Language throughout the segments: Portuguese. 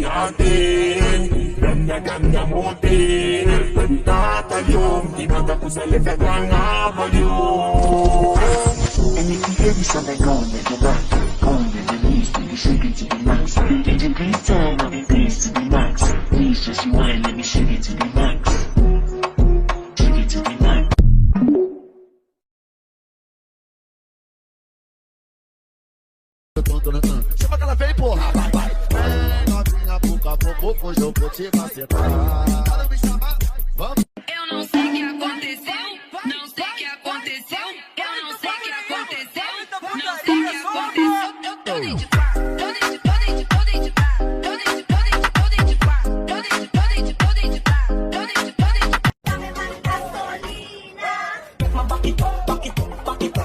Natin, ganda-ganda mo din. Nagtatayong, tinaga ko sa letra ng abalyo. And if you hear me something going, make it right. Going to the knees, then you shake it to the max. Did you please tell me this to the max? Please just rewind, let me shake it to the max. Shake it to the max. Chama aquela vem, porra, vai, vai. Novinha, pouco a pouco, hoje eu vou te macetar. Para me chamar, vamos. Eu não sei o que aconteceu, não sei o que aconteceu, eu não sei o que aconteceu, não sei o que aconteceu. Eu tô dentro de pá, tô dentro de pá, tô dentro de pá, tô dentro de pá, tô dentro de pá, tô dentro de pá, tô dentro de pá, tô dentro de pá. Dame mais gasolina. Uma baquito, baquito, baquito,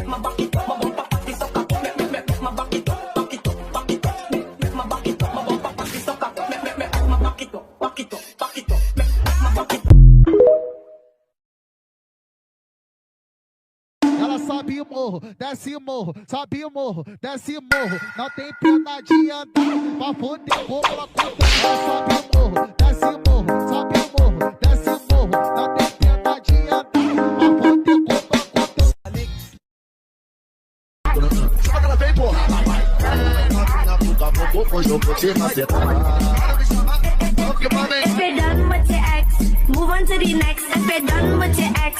uma baquito, uma bomba, baquito, uma baquito, baquito, baquito, uma baquito, uma bomba, baquito, uma baquito, baquito, baquito, uma baquito. Ela sobe o morro, desce o morro, sobe o morro, desce o morro. Não tem pena de andar, pra foder como ela conta. Ela sobe o morro, desce o morro, sobe o morro, desce o morro. Não tem pena de andar, pra foder como ela conta. Chama que ela vem, porra, vai, vai. Novinha, pouco a pouco, hoje eu vou te macetar. Para me chamar, vamos que mandem. If you're done with your ex, move on to the next. If you're done with your ex,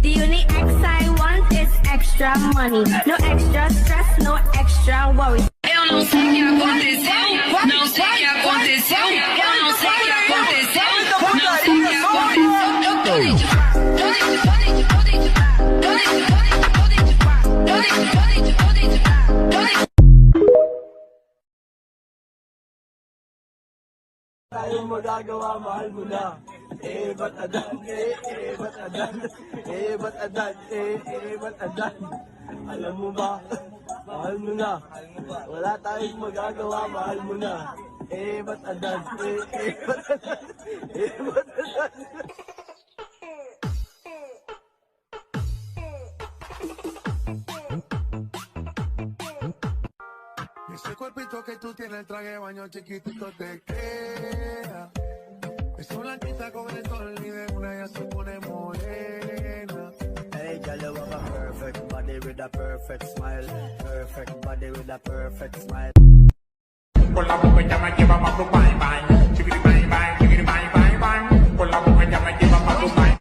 the only ex I want is extra money. No extra stress, no extra worry. Eu não sei o que aconteceu, não sei o que aconteceu, eu não sei o que aconteceu, não sei o que aconteceu. Eu tô dentro de pá, tô dentro de pá, tô dentro de pá, tô dentro de pá, tô dentro de pá, tô dentro de pá, tô dentro de pá, tô dentro de pá. Tayong magagawa, mahal mo na. Ba't adan? Ba't adan? Ba't adan? Ba't adan? Alam mo ba? Mahal mo na. Wala tayong magagawa, mahal mo na. Ba't adan? Ba't adan? Ba't adan? Ese cuerpito que tú tienes, el traje de baño chiquitito te queda. Es una blanquita con el sol y de una ya se pone morena. Hey, girl, you have a perfect body with a perfect smile. Perfect body with a perfect smile. Con la boca ya me lleva pa' tu bye bye. Chiquiri bye bye, chiquiri bye bye bye. Con la boca ya me lleva pa' tu bye.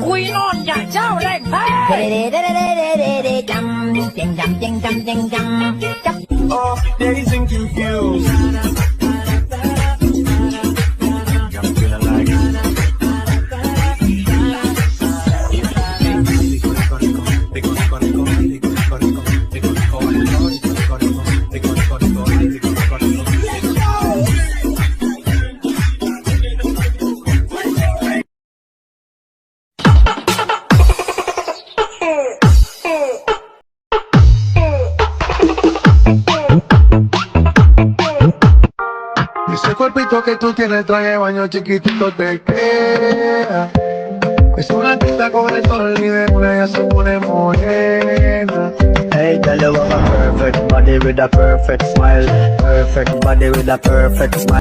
Quy non nhà trao lên Oh, dazed and confused. I'm feeling like Ese cuerpito que tú tienes, el traje de baño chiquitito te queda. Es una blanquita con el sol y de una ya se pone morena. Hey, girl, you have a perfect body with a perfect smile. Perfect body with a perfect smile.